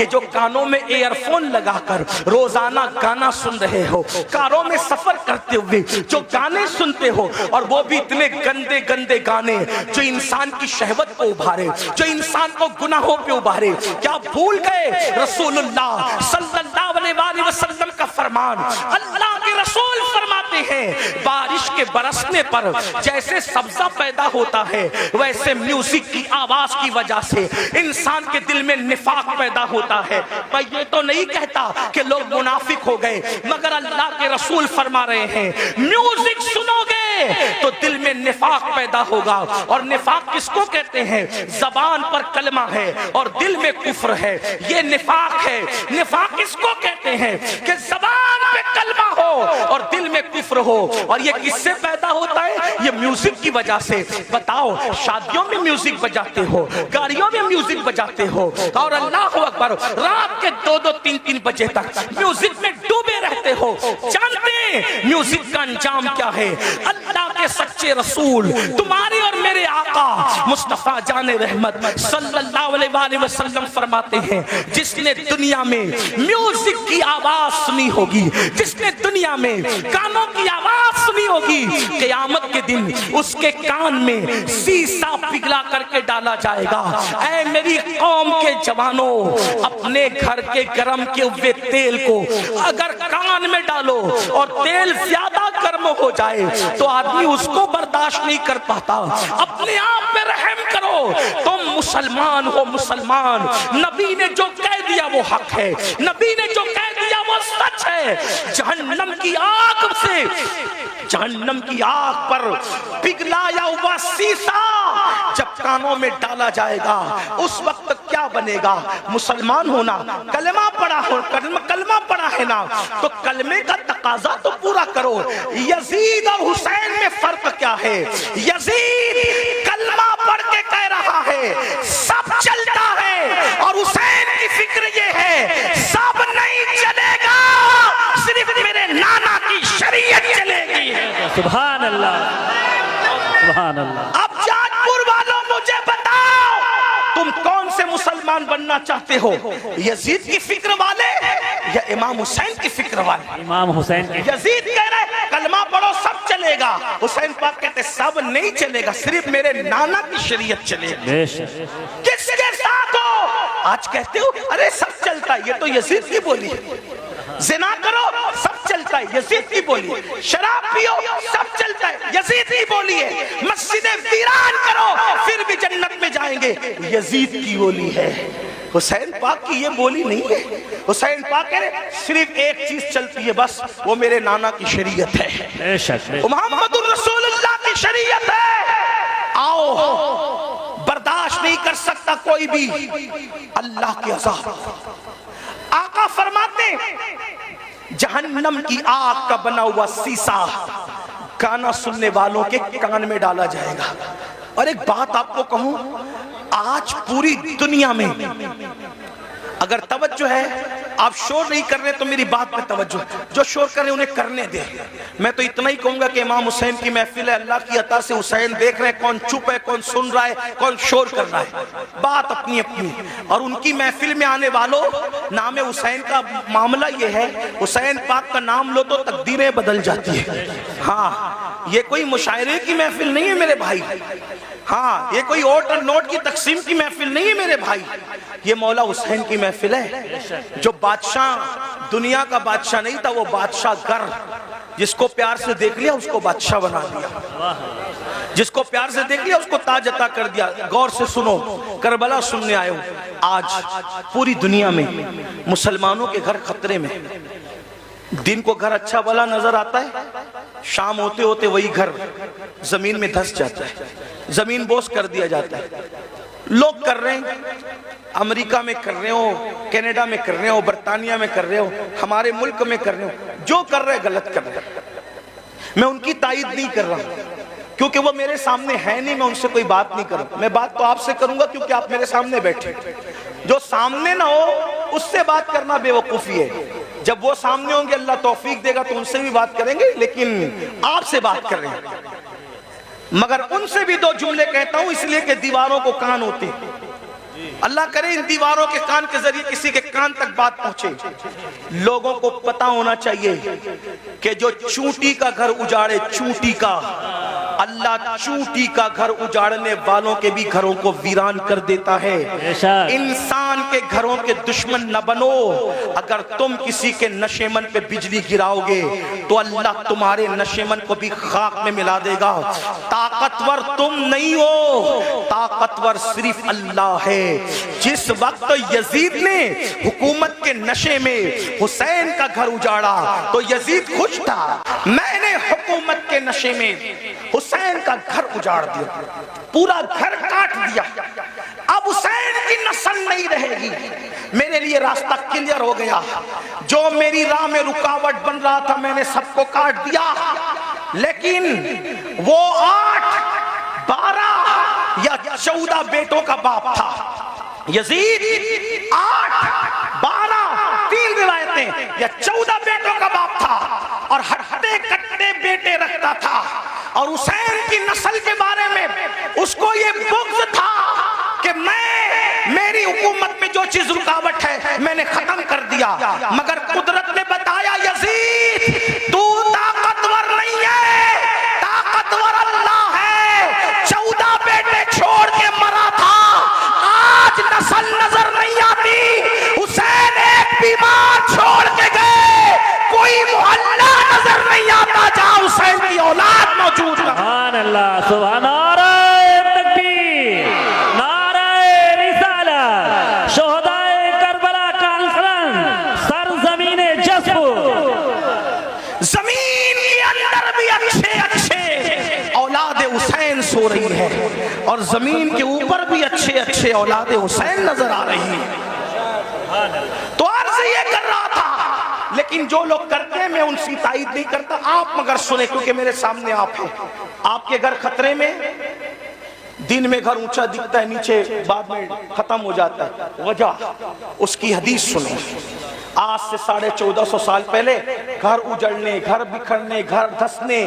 یہ جو کانوں میں ایئر فون لگا کر روزانہ گانا سن رہے ہو، کاروں میں سفر کرتے ہوئے جو گانے سنتے ہو، اور وہ بھی اتنے گندے گندے گانے جو انسان کی شہوت کو ابھارے، جو انسان کو گناہوں پہ ابھارے، کیا بھول گئے رسول اللہ صلی اللہ علیہ وسلم کا فرمان؟ اللہ کے رسول فرماتے ہیں بارش کے برسنے پر جیسے سبزہ پیدا ہوتا ہے، ویسے میوزک کی آواز کی وجہ سے انسان کے دل میں نفاق پیدا ہوتا ہے۔ میں یہ تو نہیں کہتا کہ لوگ منافق ہو گئے، مگر اللہ کے رسول فرما رہے ہیں میوزک سنو گے تو دل میں نفاق پیدا ہوگا، اور نفاق کس کو کہتے ہیں؟ زبان پر کلمہ ہے اور دل میں کفر ہے، یہ نفاق ہے۔ نفاق کس کو کہتے ہیں؟ کہ زبان پہ کلمہ ہو اور دل میں کفر ہو، اور یہ کس سے پیدا ہوتا ہے؟ یہ میوزک کی وجہ سے۔ بتاؤ، شادیوں میں میوزک بجاتے ہو، گاڑیوں میں میوزک بجاتے ہو، اور اللہ اکبر رات کے 2-3 بجے تک میوزک میں ڈوبے رہتے ہو۔ جانتے ہیں میوزک کا انجام کیا ہے؟ اللہ کے سچے رسول تمہارے اور میرے آقا مصطفیٰ جان رحمت صلی اللہ علیہ وسلم فرماتے ہیں جس نے دنیا میں میوزک کی آواز سنی ہوگی، جس نے دنیا میں گانوں کی آواز سنی ہوگی، قیامت کے دن اس کے کان میں سیسا پگھلا کر کے ڈالا جائے گا۔ اے میری قوم کے جوانوں، اپنے گھر کے گرم کے ہوئے تیل کو اگر کان میں ڈالو اور تیل زیادہ گرم ہو جائے تو آدمی اس کو برداشت نہیں کر پاتا۔ اپنے آپ پہ رحم کرو، تم مسلمان ہو، مسلمان۔ نبی نے جو کہہ دیا وہ حق ہے، نبی نے جو کہہ دیا وہ سچ ہے۔ جہنم کی آگ سے، جہنم کی آگ پر پگھلایا ہوا سیسا جب کانوں میں ڈالا جائے گا اس وقت کیا بنے گا؟ مسلمان ہونا، کلمہ پڑھا ہو، کلمہ پڑھا ہے نا، تو کلمے کا تقاضا تو پورا کرو۔ یزید اور حسین میں فرق کیا ہے؟ یزید کلمہ پڑھ کے کہہ رہا ہے سب چلتا ہے، اور حسین کی فکر یہ ہے سب نہیں چلے گا، صرف میرے نانا کی شریعت چلے گی۔ سبحان اللہ، سبحان اللہ۔ اب جان پور والوں مجھے بتاؤ تم کون سے مسلمان بننا چاہتے ہو؟ یزید کی فکر والے یا امام حسین کی فکر والے؟ امام حسین کی۔ یزید کہہ رہے کلمہ پڑھو سب چلے گا، حسین پاک کہتے سب نہیں چلے گا، صرف میرے نانا کی شریعت چلے گی۔ کس کے ساتھ ہو؟ آج کہتے ہو ارے سب چلتا ہے، یہ تو یزید کی بولی ہے۔ زنا کرو سب چلتا ہے، یزید کی بولی ہے۔ شراب پیو سب چلتا ہے، یزید کی بولی ہے۔ مسجدیں ویران کرو پھر بھی جنت میں جائیں گے، یزید کی بولی ہے۔ حسین پاک کی یہ بولی نہیں ہے۔ حسین پاک کہہ رہے صرف ایک چیز چلتی ہے بس، وہ میرے نانا کی شریعت ہے، محمد الرسول اللہ کی شریعت ہے۔ آؤ، برداشت نہیں کر سکتا کوئی بھی اللہ کی عذاب۔ آقا فرماتے جہنم کی آگ کا بنا ہوا سیسا گانا سننے والوں کے کان میں ڈالا جائے گا۔ اور ایک بات آپ کو کہوں، آج پوری دنیا میں اگر توجہ ہے، آپ شور نہیں کر رہے تو میری بات پہ توجہ، جو شور کر رہے انہیں کرنے دیں۔ میں تو اتنا ہی کہوں گا کہ امام حسین کی محفل ہے، اللہ کی عطا سے حسین دیکھ رہے ہیں، کون چپ ہے، کون سن رہا ہے، کون شور کر رہا ہے، بات اپنی اپنی۔ اور ان کی محفل میں آنے والوں، نام حسین کا معاملہ یہ ہے، حسین پاک کا نام لو تو تقدیریں بدل جاتی ہیں۔ ہاں، یہ کوئی مشاعرے کی محفل نہیں ہے میرے بھائی، ہاں یہ کوئی اوٹ اور نوٹ کی تقسیم کی محفل نہیں ہے میرے بھائی، یہ مولا حسین کی محفل ہے۔ جو بادشاہ دنیا کا بادشاہ نہیں تھا، وہ بادشاہ گر، جس کو پیار سے دیکھ لیا اس کو بادشاہ بنا دیا، جس کو پیار سے دیکھ لیا اس کو تاج عطا کر دیا۔ غور سے سنو، کربلا سننے آئے ہو، آج پوری دنیا میں مسلمانوں کے گھر خطرے میں۔ دن کو گھر اچھا بھلا نظر آتا ہے، شام ہوتے ہوتے وہی گھر زمین میں دھس جاتا ہے، زمین بوس کر دیا جاتا ہے۔ لوگ کر رہے ہیں، امریکہ میں کر رہے ہو، کینیڈا میں کر رہے ہو، برطانیہ میں کر رہے ہو، ہمارے ملک میں کر رہے ہو، جو کر رہے غلط کر رہے۔ میں ان کی تائید نہیں کر رہا کیونکہ وہ میرے سامنے ہے نہیں، میں ان سے کوئی بات نہیں کروں۔ میں بات تو آپ سے کروں گا کیونکہ آپ میرے سامنے بیٹھے، جو سامنے نہ ہو اس سے بات کرنا بے وقوفی ہے۔ جب وہ سامنے ہوں گے اللہ توفیق دے گا تو ان سے بھی بات کریں گے، لیکن آپ سے بات کر رہے ہیں۔ مگر ان سے بھی دو جملے کہتا ہوں اس لیے کہ دیواروں کو کان ہوتے ہیں۔ اللہ کرے ان دیواروں کے کان کے ذریعے کسی کے کان تک بات پہنچے. لوگوں کو پتا ہونا چاہیے کہ جو چونٹی کا گھر اجاڑے، چونٹی کا، اللہ چونٹی کا گھر اجاڑنے والوں کے بھی گھروں کو ویران کر دیتا ہے. انسان کے گھروں کے دشمن نہ بنو. اگر تم کسی کے نشیمن پہ بجلی گراؤ گے تو اللہ تمہارے نشیمن کو بھی خاک میں ملا دے گا. طاقتور تم نہیں ہو، طاقتور صرف اللہ ہے. جس وقت یزید نے حکومت کے نشے میں حسین کا گھر اجاڑا تو یزید خوش تھا، میں نے حکومت کے نشے میں حسین کا گھر اجاڑ دیا، پورا گھر کاٹ دیا، اب حسین کی نسل نہیں رہے گی. میرے لیے راستہ کلیئر ہو گیا. جو میری راہ میں رکاوٹ بن رہا تھا میں نے سب کو کاٹ دیا. لیکن وہ 8، 12 یا 14 بیٹوں کا باپ تھا. یزید 8، 12، 3 روایتیں یا 14 بیٹوں کا باپ تھا اور ہٹے کٹے بیٹے رکھتا تھا. اور حسین کی نسل کے بارے میں اس کو یہ بغض تھا کہ میری حکومت میں جو چیز رکاوٹ ہے میں نے ختم کر دیا. مگر قدرت نے بتایا یزید تو طاقتور نہیں ہے، طاقتور اللہ ہے. 14 بیٹے چھوڑ کے مرا تھا، آج نسل نظر نہیں آتی. حسین ایک بیمار چھوڑ کے گئے، کوئی محلہ نظر نہیں آتا جہاں حسین کی اولاد موجود ہے. سبحان اللہ، سبحان نعرہ تکبیر، نعرہ رسالت، شہدائے کربلا کانفرنس، سرزمین جذب. زمین کے اندر بھی اچھے اولاد حسین سو رہی ہے اور زمین کے اوپر بھی اچھے اولاد حسین نظر آ رہی ہے. تو عرض یہ کر رہا تھا، لیکن جو لوگ کرتے ہیں میں ان سے تائید نہیں کرتا. آپ مگر سنیں کیونکہ میرے سامنے آپ ہیں. آپ کے گھر خطرے میں، دن میں گھر اونچا دکھتا ہے، نیچے بعد میں ختم ہو جاتا ہے. وجہ اس کی حدیث سنیں. آج سے 1450 سال پہلے گھر اجڑنے، گھر بکھرنے، گھر دھسنے،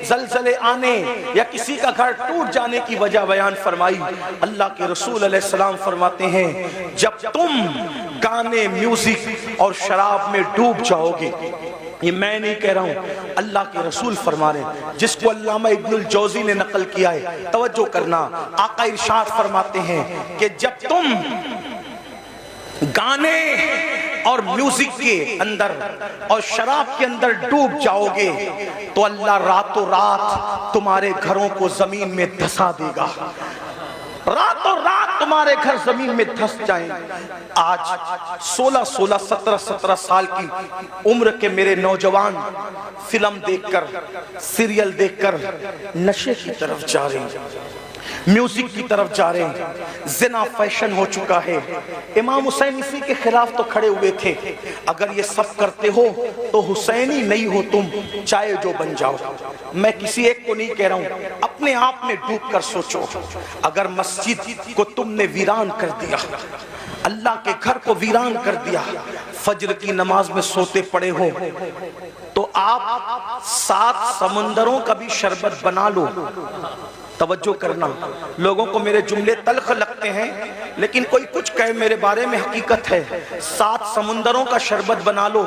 زلزلے آنے یا کسی کا گھر ٹوٹ جانے کی وجہ بیان فرمائی. اللہ کے رسول علیہ السلام فرماتے ہیں جب تم گانے، میوزک اور شراب میں ڈوب جاؤ گے، یہ میں نہیں کہہ رہا ہوں، اللہ کے رسول فرما رہے ہیں، جس کو علامہ ابن الجوزی نے نقل کیا ہے. توجہ کرنا، آقا ارشاد فرماتے ہیں کہ جب تم گانے اور میوزک کے اندر اور شراب کے اندر ڈوب جاؤ گے تو اللہ راتوں رات تمہارے گھروں کو زمین میں دھسا دے گا. راتوں رات تمہارے گھر زمین میں دھس جائیں. آج 16، 17 سال کی عمر کے میرے نوجوان فلم دیکھ کر، سیریل دیکھ کر نشے کی طرف جا رہے ہیں، میوزک کی طرف جا رہے ہیں. زنا فیشن ہو چکا ہے. امام حسین اسی کے خلاف تو کھڑے ہوئے تھے، اگر یہ سب کرتے ہو تو حسینی نہیں ہو تم، چاہے جو بن جاؤ. میں کسی ایک کو نہیں کہہ رہا ہوں، اپنے آپ میں ڈوب کر سوچو. اگر مسجد کو تم نے ویران کر دیا، اللہ کے گھر کو ویران کر دیا، فجر کی نماز میں سوتے پڑے ہو تو آپ 7 سمندروں کا بھی شربت بنا لو. توجہ کرنا، لوگوں کو میرے جملے تلخ لگتے ہیں لیکن کوئی کچھ کہے میرے بارے میں حقیقت ہے. 7 سمندروں کا شربت بنا لو،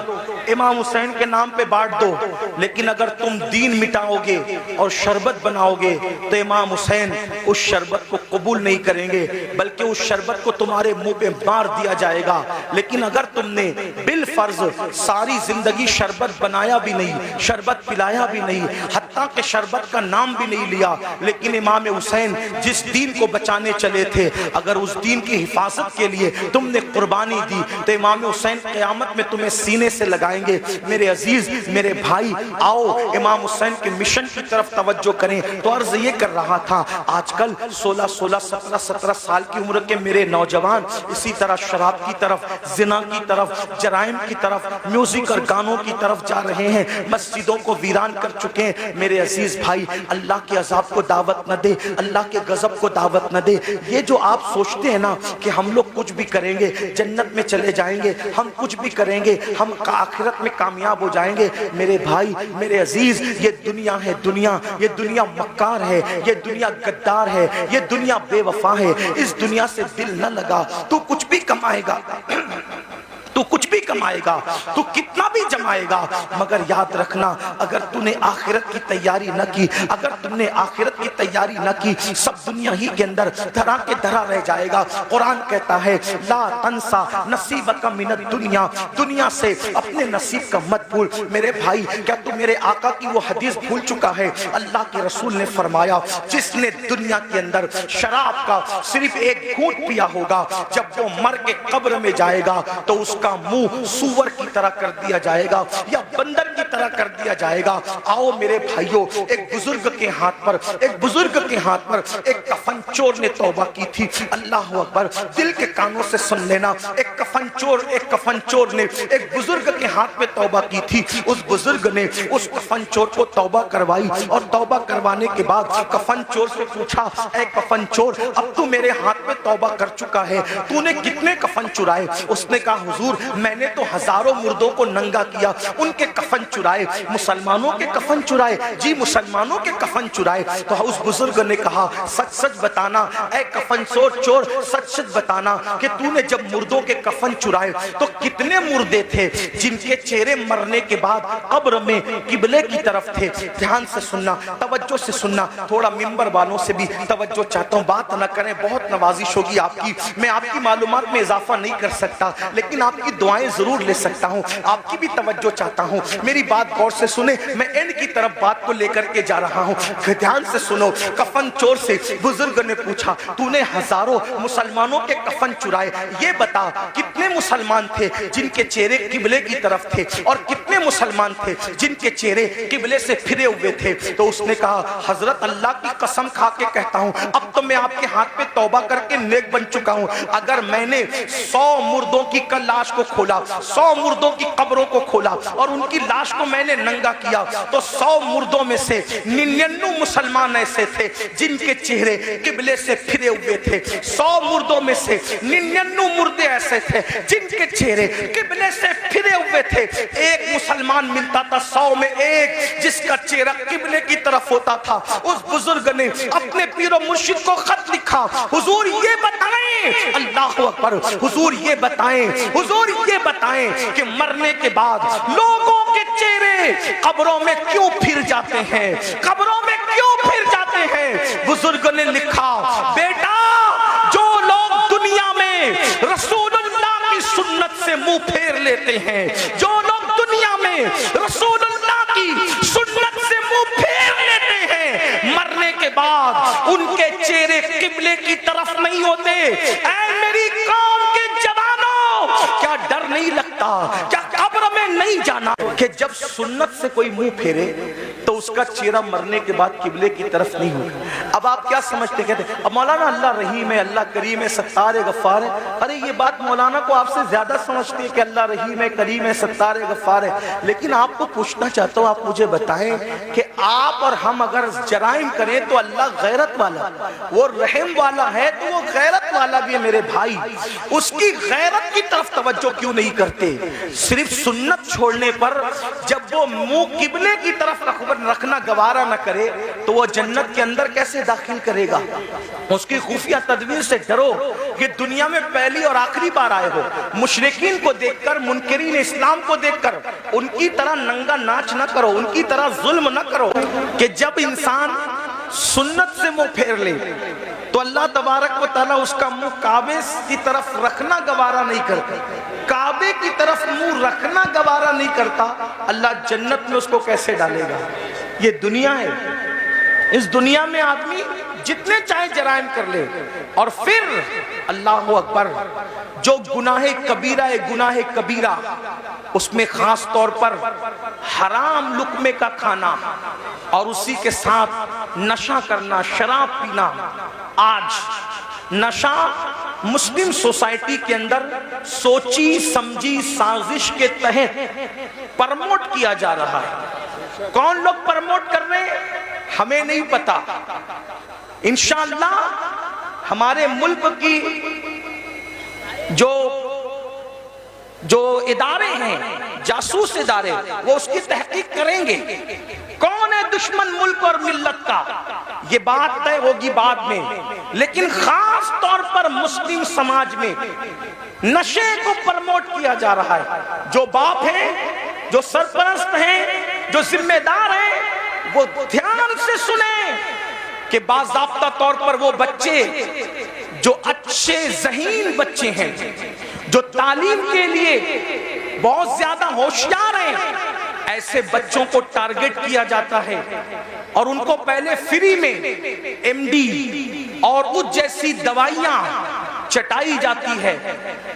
امام حسین کے نام پہ بانٹ دو. لیکن اگر تم دین مٹاؤ گے اور شربت بناؤ گے تو امام حسین اس شربت کو قبول نہیں کریں گے، بلکہ اس شربت کو تمہارے منہ پہ مار دیا جائے گا. لیکن اگر تم نے بالفرض ساری زندگی شربت بنایا بھی نہیں، شربت پلایا بھی نہیں، حتیٰ کہ شربت کا نام بھی نہیں لیا، لیکن امام حسین جس دین کو بچانے چلے تھے، اگر اس دین کی حفاظت کے لیے تم نے قربانی دی تو امام حسین قیامت میں تمہیں سینے سے لگائیں گے. میرے عزیز، میرے بھائی، آؤ امام حسین کے مشن کی طرف توجہ کریں. تو عرض یہ کر رہا تھا، آج کل 16، 17 سال کی عمر کے میرے نوجوان اسی طرح شراب کی طرف، زنا کی طرف، جرائم کی طرف، میوزک اور گانوں کی طرف جا رہے ہیں، مسجدوں کو ویران کر چکے ہیں. میرے عزیز بھائی، اللہ کے عذاب کو دعوت نہ دے, اللہ کے غضب کو دعوت نہ دے. یہ جو آپ سوچتے ہیں نا کہ ہم لوگ کچھ بھی کریں گے جنت میں چلے جائیں گے, ہم کچھ بھی کریں گے ہم آخرت میں کامیاب ہو جائیں گے, میرے بھائی میرے عزیز, یہ دنیا ہے دنیا, یہ دنیا مکار ہے, یہ دنیا غدار ہے, یہ دنیا بے وفا ہے. اس دنیا سے دل نہ لگا, تو کچھ بھی کمائے گا, تو کچھ بھی کمائے گا, تو کتنا بھی جمائے گا, مگر یاد رکھنا اگر تو نے آخرت کی تیاری نہ کی, اگر تم نے آخرت کی تیاری نہ کی, سب دنیا ہی کے اندر دھرا کے دھرا رہ جائے گا. قرآن کہتا ہے لا تنسا نصیبک من الدنیا, دنیا سے اپنے نصیب کا مت بھول. میرے بھائی کیا تو میرے آقا کی وہ حدیث بھول چکا ہے؟ اللہ کے رسول نے فرمایا جس نے دنیا کے اندر شراب کا صرف ایک گھونٹ پیا ہوگا, جب وہ مر کے قبر میں جائے گا تو اس کا منہ سور کی طرح کر دیا جائے گا یا بندر کی طرح کر دیا جائے گا. آؤ میرے بھائیوں, ایک بزرگ کے ہاتھ پر ایک کفن چور نے توبہ کی تھی. اللہ اکبر, دل کے کانوں سے سن لینا, ایک کفن چور نے ایک بزرگ کے ہاتھ میں توبہ کی تھی. اس بزرگ نے اس کفن چور کو توبہ کروائی, اور توبہ کروانے کے بعد کفن چور سے پوچھا, اے کفن چور, اب تو میرے ہاتھ میں توبہ کر چکا ہے, تو نے کتنے کفن چرائے؟ اس نے کہا حضور میں نے تو ہزاروں مردوں کو ننگا کیا, ان کے کفن چرائے. مسلمانوں کے کفن چرائے؟ جی مسلمانوں کے کفن چرائے. تو اس بزرگ نے کہا سچ سچ بتانا اے کفن چور, سچ سچ بتانا کہ تو نے جب مردوں کے کفن چرائے تو کتنے مردے تھے جن کے چہرے مرنے کے بعد قبر میں قبلے کی طرف تھے؟ دھیان سے سننا, توجہ سے سننا, تھوڑا منبر والوں سے بھی توجہ چاہتا ہوں, بات نہ کریں, بہت نوازش ہوگی آپ کی, میں آپ کی معلومات میں اضافہ نہیں کر سکتا لیکن آپ کی دعائیں ضرور لے سکتا ہوں, آپ کی بھی توجہ چاہتا ہوں. میری بات غور سے سنیں, میں ان کی طرف بات کو لے کر کے جا رہا ہوں, دھیان سے سنو. کفن چور سے بزرگ نے پوچھا تو نے ہزاروں مسلمانوں کے کفن چرائے, یہ بتا کتنے مسلمان تھے جن کے چہرے قبلے کی طرف تھے اور کتنے مسلمان تھے جن کے چہرے قبلے سے پھرے ہوئے تھے؟ تو اس نے کہا حضرت اللہ کی قسم کھا کے کہتا ہوں اب تو میں آپ کے ہاتھ پہ توبہ کر کے نیک بن چکا ہوں. اگر میں نے 100 مردوں کی لاش کو کھولا, 100 مردوں کی قبروں کو کھولا اور ان کی لاش کو میں نے ننگا کیا, تو 100 مردوں میں سے 99 مسلمان ایسے تھے جن کے چہرے قبلے سے پھرے ہوئے تھے. 100 مردوں میں سے 99 مردے ایسے تھے جن کے چہرے قبلے سے پھرے ہوئے تھے. ایک مسلمان ملتا تھا 100 میں ایک جس کا چہرہ قبلے کی طرف ہوتا تھا. اس بزرگ نے اپنے پیر و مرشد کو خط لکھا, حضور یہ بتائیں, اللہ اکبر, حضور یہ بتائیں کہ مرنے کے بعد لوگوں کے چہرے قبروں میں کیوں پھر جاتے ہیں, قبروں میں کیوں پھر جاتے ہیں؟ بزرگ نے لکھا بیٹا جو لوگ دنیا میں رسول اللہ کی سنت سے منہ پھیر لیتے ہیں, جو لوگ دنیا میں رسول اللہ کی سنت سے منہ پھیر لیتے ہیں, مرنے کے بعد ان کے چہرے قبلے کی طرف نہیں ہوتے. اے میری قوم کے جوانوں, کیا ڈر نہیں لگتا, کیا قبر میں نہیں جانا کہ جب سنت سے کوئی منہ پھیرے تو اس کا چہرہ مرنے کے بعد قبلے کی طرف نہیں ہوگا؟ اب آپ کیا سمجھتے, کہتے اب مولانا اللہ رحیم ہے, اللہ کریم ہے, ستار ہے, غفار ہے. ارے یہ بات مولانا کو آپ سے زیادہ سمجھتے ہیں کہ اللہ رحیم ہے, کریم ہے, ستار ہے, غفار ہے. لیکن آپ کو پوچھنا چاہتا ہوں, آپ مجھے بتائیں کہ آپ اور ہم اگر جرائم کریں تو اللہ غیرت والا, وہ رحم والا ہے تو وہ غیرت والا بھی ہے. میرے بھائی اس کی غیرت کی طرف توجہ کیوں نہیں کرتے؟ صرف سنت چھوڑنے پر جب وہ منہ قبلے کی طرف رکھنا گوارا نہ کرے تو وہ جنت کے اندر کیسے داخل کرے گا؟ اس کی خفیہ تدبیر سے ڈرو. یہ دنیا میں پہلی اور آخری بار آئے ہو. مشرکین کو دیکھ کر, منکرین اسلام کو دیکھ کر ان کی طرح ننگا ناچ نہ کرو, ان کی طرح ظلم نہ کرو. کہ جب انسان سنت سے منہ پھیر لے تو اللہ تبارک و تعالیٰ اس کا منہ کعبے کی طرف رکھنا گوارا نہیں کرتا. کعبے کی طرف منہ رکھنا گوارا نہیں کرتا, اللہ جنت میں اس کو کیسے ڈالے گا؟ یہ دنیا ہے, اس دنیا میں آدمی جتنے چاہے جرائم کر لے, اور پھر اللہ اکبر جو گناہ کبیرہ ہے, گناہ کبیرہ اس میں خاص طور پر حرام لقمے کا کھانا اور اسی کے ساتھ نشہ کرنا, شراب پینا. آج نشہ مسلم سوسائٹی کے اندر سوچی سمجھی سازش کے تحت پرموٹ کیا جا رہا ہے. کون لوگ پرموٹ کر رہے ہیں ہمیں نہیں پتا, انشاءاللہ ہمارے ملک کی جو ادارے ہیں، جاسوس ادارے، وہ اس کی تحقیق کریں گے کون ہے دشمن ملک اور ملت کا، یہ بات طے ہوگی بعد میں۔ لیکن خاص طور پر مسلم سماج میں نشے کو پرموٹ کیا جا رہا ہے۔ جو باپ ہیں، جو سرپرست ہیں، جو ذمہ دار ہیں، وہ دھیان سے سنیں کہ باضابطہ طور پر وہ بچے جو اچھے ذہین بچے ہیں، جو تعلیم کے لیے بہت زیادہ ہوشیار ہیں، ایسے بچوں کو ٹارگٹ کیا جاتا ہے اور ان کو پہلے فری میں ایم ڈی اور اس جیسی دوائیاں چٹائی جاتی ہے،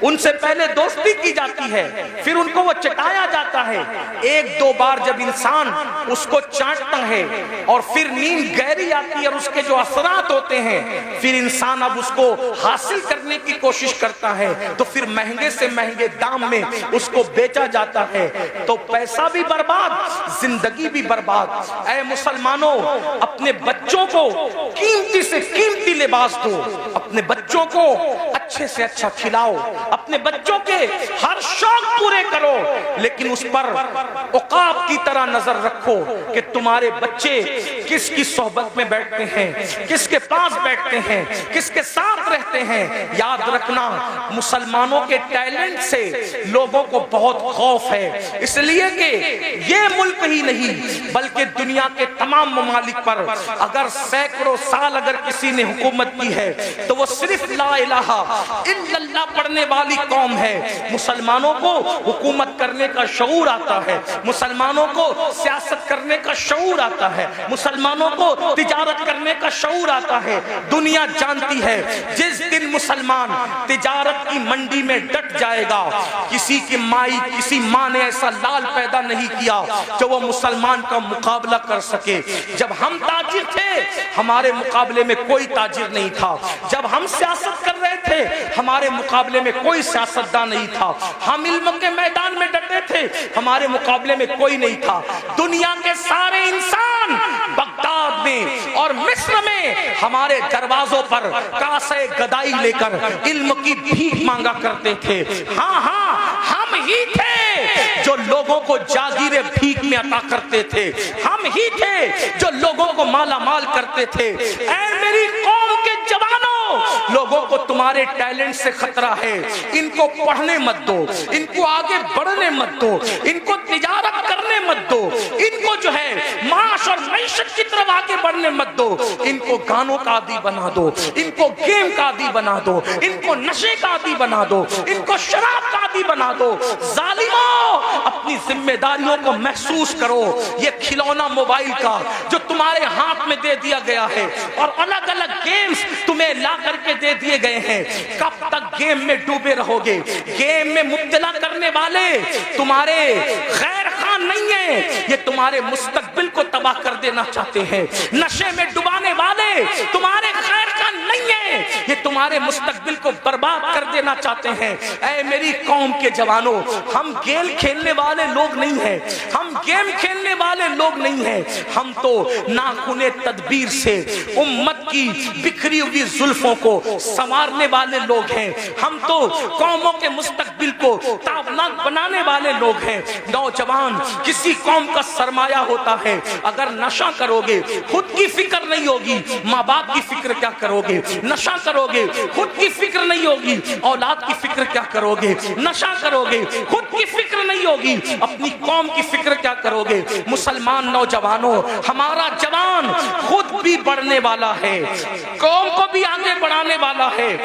ان سے پہلے دوستی کی جاتی ہے، پھر ان کو وہ چٹایا جاتا ہے۔ ایک دو بار جب انسان اس کو چاٹتا ہے اور پھر نیند گہری آتی ہے اور اس کے جو اثرات ہوتے ہیں، پھر انسان اب اس کو حاصل کرنے کی کوشش کرتا ہے تو پھر مہنگے سے مہنگے دام میں اس کو بیچا جاتا ہے، تو پیسہ بھی برباد، زندگی بھی برباد۔ اے مسلمانوں، اپنے بچوں کو قیمتی سے قیمتی لباس دو، اپنے بچوں کو اچھے سے اچھا کھلاؤ، اپنے بچوں کے ہر شوق پورے کرو، لیکن اس پر عقاب کی طرح نظر رکھو کہ تمہارے بچے کس کی صحبت میں بیٹھتے ہیں، کس کے پاس بیٹھتے ہیں، کس کے ساتھ رہتے ہیں۔ یاد رکھنا، مسلمانوں کے ٹیلنٹ سے لوگوں کو بہت خوف ہے، اس لیے کہ یہ ملک ہی نہیں بلکہ دنیا کے تمام ممالک پر اگر سینکڑوں سال اگر کسی نے حکومت کی ہے تو وہ صرف لا الہ الا اللہ پڑھنے والی قوم ہے۔ مسلمانوں کو حکومت کرنے کا شعور آتا ہے، مسلمانوں کو سیاست کرنے کا شعور آتا ہے، مسلمانوں کو تجارت کرنے کا شعور آتا ہے۔ دنیا جانتی ہے جس دن مسلمان تجارت کی منڈی میں ڈٹ جائے گا، کسی ماں نے ایسا لال پیدا نہیں کیا جو وہ مسلمان کا مقابلہ کر سکے۔ جب ہم تاجر تھے ہمارے مقابلے میں کوئی تاجر نہیں تھا، جب ہم سیاست کر رہے تھے ہمارے مقابلے میں کوئی سیاستدان نہیں تھا، ہم علم کے میدان میں ڈٹے تھے ہمارے مقابلے میں کوئی نہیں تھا۔ دنیا کے سارے انسان بغداد میں اور مصر میں ہمارے دروازوں پر کاسے گدائی لے کر علم کی بھیک مانگا کرتے تھے۔ ہاں ہم ہی تھے جو لوگوں کو جاگیریں بھیک میں عطا کرتے تھے، ہم ہی تھے جو لوگوں کو مالا مال کرتے تھے۔ اے میری قوم کے جوانوں، لوگوں کو تمہارے ٹیلنٹ سے خطرہ ہے، ان کو پڑھنے مت دو، ان کو آگے بڑھنے مت دو، ان کو تجارت کرنے مت دو، ان کو جو ہے معاش اور معیشت کی طرف آگے بڑھنے مت دو، ان کو گانوں کا عادی بنا دو، ان کو گیم کا عادی بنا دو، ان کو نشے کا عادی بنا دو، ان کو شراب کا عادی بنا دو۔ ظالموں، اپنی ذمہ داریوں کو محسوس کرو۔ یہ کھلونا موبائل کا جو تمہارے ہاتھ میں دے دیا گیا ہے اور الگ الگ گیمز تمہیں لا کر کے دے دیے گئے ہیں، کب تک گیم میں ڈوبے رہو گے؟ گیم میں مبتلا کرنے والے تمہارے خیر خواہ نہیں ہیں، یہ تمہارے مستقبل کو تباہ کر دینا چاہتے ہیں۔ نشے میں ڈبانے والے تمہارے خیر خواہ نہیں ہیں، یہ تمہارے مستقبل کو برباد کر دینا چاہتے ہیں۔ اے میری قوم کے جوانوں، ہم گیم کھیلنے والے لوگ نہیں ہیں، ہم گیم کھیلنے والے لوگ نہیں ہیں، ہم تو ناخن تدبیر سے امت کی بکھری ہوئی زلفوں کو سنوارنے والے لوگ ہیں، ہم تو قوموں کے مستقبل کو تابناک بنانے والے لوگ ہیں۔ نوجوان کسی قوم کا سرمایہ ہوتا ہے، اگر نشہ کرو گے خود کی فکر نہیں ہوگی، ماں باپ کی فکر کیا کرو گے؟ نشہ کرو گے خود کی فکر نہیں ہوگی، اولاد کی فکر کیا کرو گے؟ نشہ کرو گے خود کی فکر نہیں ہوگی، اپنی قوم کی فکر کیا کرو گے؟ مسلمان نوجوانوں، ہمارا جوان خود بھی بڑھنے والا ہے، قوم کو بھی آگے بڑھانے والا ہے۔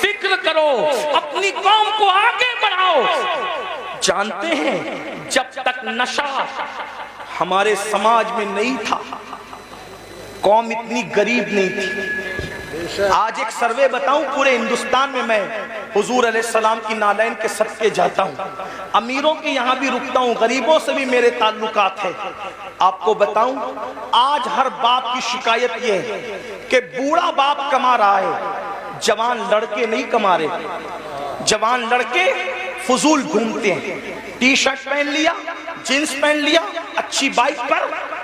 فکر کرو، اپنی قوم کو آگے بڑھاؤ۔ جانتے ہیں جب تک نشہ ہمارے سماج میں نہیں تھا قوم اتنی غریب نہیں تھی۔ آج ایک سروے بتاؤں، پورے ہندوستان میں میں حضور علیہ السلام کی نالین کے صدقے جاتا ہوں، امیروں کے یہاں بھی رکتا ہوں، غریبوں سے بھی میرے تعلقات ہیں۔ آپ کو بتاؤں، آج ہر باپ کی شکایت یہ ہے کہ بوڑھا باپ کما رہا ہے، جوان لڑکے نہیں کما رہے۔ جوان لڑکے فضول گھومتے ہیں، ٹی شرٹ پہن لیا، جینس پہن لیا، اچھی بائک پر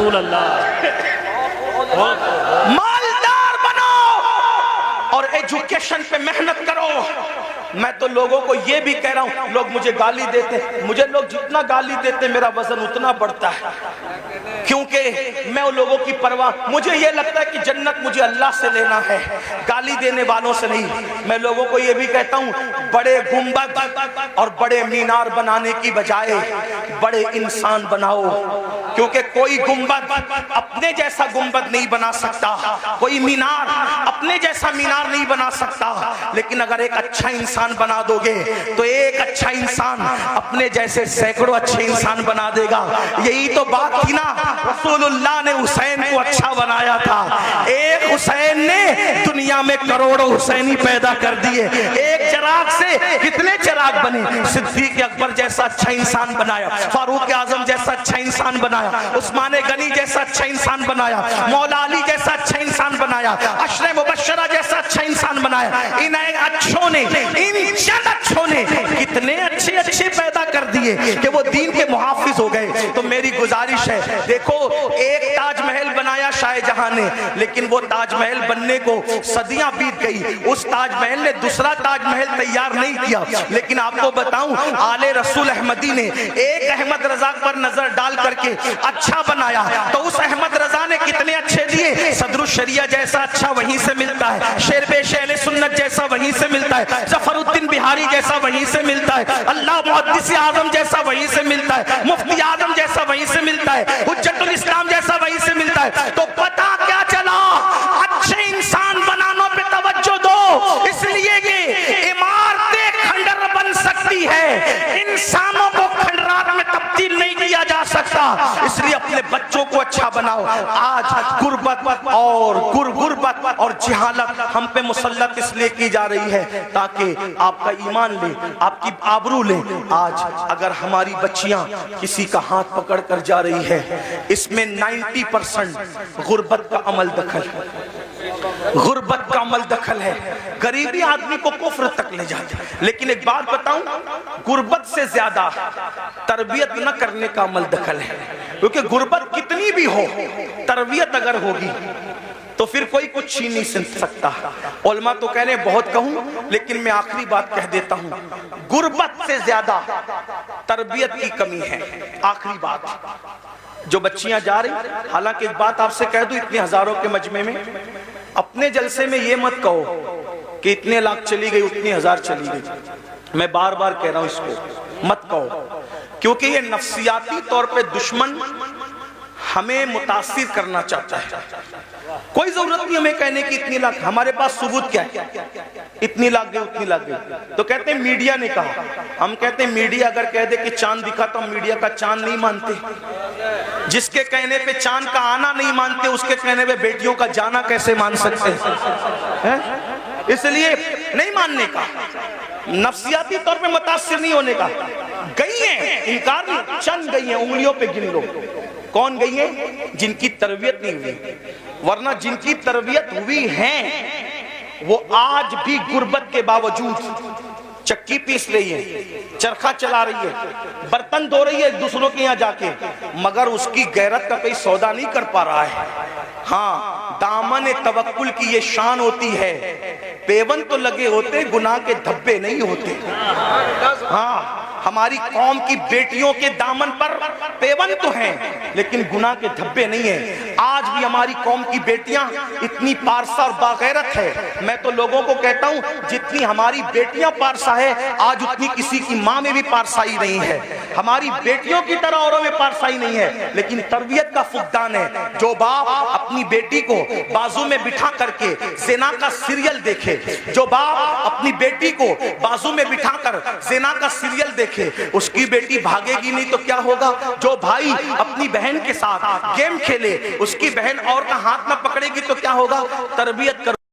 رسول اللہ. مالدار بنو اور ایجوکیشن پہ محنت کرو. میں تو لوگوں کو یہ بھی کہہ رہا ہوں، لوگ مجھے گالی دیتے ہیں، مجھے لوگ جتنا گالی دیتے میرا وزن اتنا بڑھتا ہے، کیونکہ میں ان لوگوں کی پرواہ، مجھے یہ لگتا ہے کہ جنت مجھے اللہ سے لینا ہے، گالی دینے والوں سے نہیں. میں لوگوں کو یہ بھی کہتا ہوں، بڑے گنبد اور بڑے مینار بنانے کی بجائے بڑے انسان بناؤ، کیونکہ کوئی گنبد اپنے جیسا گنبد نہیں بنا سکتا، کوئی مینار اپنے جیسا مینار نہیں بنا سکتا، لیکن اگر ایک اچھا انسان بنا دو گے تو ایک اچھا انسان اپنے جیسے سینکڑوں اچھے انسان بنا دے گا. یہی تو بات تھی نا، رسول اللہ نے حسین کو اچھا بنایا تھا، ایک حسین نے دنیا میں کروڑوں حسینی پیدا کر دیے. ایک چراغ سے کتنے چراغ بنے، صدیق اکبر جیسا اچھا انسان بنایا، فاروق اعظم جیسا اچھا انسان بنایا، عثمان غنی جیسا اچھا انسان بنایا، مولا علی جیسا اچھا انسان بنایا، عشر مبشرہ جیسا اچھا انسان بنایا. ان اچھوں نے، ان چند اچھوں نے کتنے اچھے اچھے پیدا کر دیے کہ وہ دین کے محافظ ہو گئے. تو میری گزارش ہے، دیکھو ایک تاج محل بنایا شاہ جہاں نے، لیکن وہ تاج محل بننے کو صدیاں بیت گئی، اس تاج محل نے دوسرا تاج محل تیار نہیں کیا. لیکن آپ کو بتاؤں، آل رسول احمدی نے ایک احمد رضا پر نظر ڈال کر کے اچھا بنایا، تو اس احمد رضا نے کتنے اچھے دیے. صدر الشریعہ جیسا اچھا وہیں سے ملتا ہے، شیر پیش اہل سنت جیسا وہیں سے ملتا ہے، ظفر الدین بہاری جیسا وہیں سے ملتا ہے، اللہ محدث اعظم جیسا وہیں سے ملتا ہے، مفتی اعظم جیسا وہیں سے ملتا ہے، حجت الاسلام جیسا وہیں سے ملتا ہے. تو پتہ کیا چلا، اچھے انسان بنانے پہ توجہ دو، اس لیے یہ عمارتیں کھنڈر بن سکتی ہے، انسانوں کو کھنڈرات میں تبدیل نہیں کیا جا سکتا. اس لیے اپنے بچوں کو اچھا بناؤ. آج غربت اور جہالت ہم پہ مسلط اس لیے کی جا رہی ہے تاکہ آپ کا ایمان لے، آپ کی آبرو لے. آج اگر ہماری بچیاں کسی کا ہاتھ پکڑ کر جا رہی ہے، اس میں 90% غربت کا عمل دخل ہے، غربت کا عمل دخل ہے. غریبی آدمی کو کفر تک لے جاتی ہے. لیکن ایک بات بتاؤں، غربت سے زیادہ تربیت نہ کرنے کا عمل دخل ہے، کیونکہ غربت کتنی بھی ہو، تربیت اگر ہوگی تو پھر کوئی کچھ چھین نہیں سکتا. علماء تو کہہ رہے ہیں بہت کہوں، لیکن میں آخری بات کہہ دیتا ہوں، غربت سے زیادہ تربیت کی کمی ہے. آخری بات، جو بچیاں جا رہی، حالانکہ ایک بات آپ سے کہہ دوں، اتنے ہزاروں کے مجمع میں اپنے جلسے میں یہ مت کہو کہ اتنے لاکھ چلی گئی، اتنی ہزار چلی گئی. میں بار بار کہہ رہا ہوں، اس کو مت کہو، کیونکہ یہ نفسیاتی طور پہ دشمن ہمیں متاثر کرنا چاہتا ہے. کوئی ضرورت نہیں ہمیں کہنے کی اتنی لاکھ، ہمارے پاس ثبوت کیا ہے، اتنی لاکھ گئی اتنی لاکھ گئی. تو کہتے ہیں میڈیا نے کہا، ہم کہتے ہیں میڈیا اگر کہہ دے کہ چاند دکھا تو ہم میڈیا کا چاند نہیں مانتے. جس کے کہنے پہ چاند کا آنا نہیں مانتے، اس کے کہنے پہ بیٹیوں کا جانا کیسے مان سکتے ہیں؟ اس لیے نہیں ماننے کا، نفسیاتی طور پہ متاثر نہیں ہونے کا. گئی ہیں، انکار نہیں، چند گئی ہیں، انگلیوں پہ گن لو. کون گئی ہیں؟ جن کی تربیت نہیں ہوئی. ورنہ جن کی تربیت ہوئی ہیں وہ آج بھی غربت کے باوجود چکی پیس رہی ہے، چرخہ چلا رہی ہے، برتن دھو رہی ہے ایک دوسروں کے یہاں جا کے، مگر اس کی غیرت کا کوئی سودا نہیں کر پا رہا ہے. ہاں، دامن توکل کی یہ شان ہوتی ہے، پیون تو لگے ہوتے، گناہ کے دھبے نہیں ہوتے. ہاں، ہماری قوم کی بیٹیوں کے دامن پر پیون تو ہیں لیکن گناہ کے دھبے نہیں ہیں. آج بھی ہماری قوم کی بیٹیاں اتنی پارسا اور باغیرت ہے. میں تو لوگوں کو کہتا ہوں جتنی ہماری بیٹیاں پارسا ہے آج اتنی کسی کی ماں میں بھی پارسائی نہیں ہے. ہماری بیٹیوں کی طرح اوروں میں پارسائی نہیں ہے، لیکن تربیت کا فقدان ہے. جو باپ اپنی بیٹی کو بازو میں بٹھا کر کے زنا کا سیریل دیکھے، جو باپ اپنی بیٹی کو بازو میں بٹھا کر زنا کا سیریل دیکھے، اس کی بیٹی بھاگے گی نہیں تو کیا ہوگا؟ جو بھائی اپنی بہن کے ساتھ گیم کھیلے، اس کی بہن اور کا ہاتھ نہ پکڑے گی تو کیا ہوگا؟ تربیت کرو.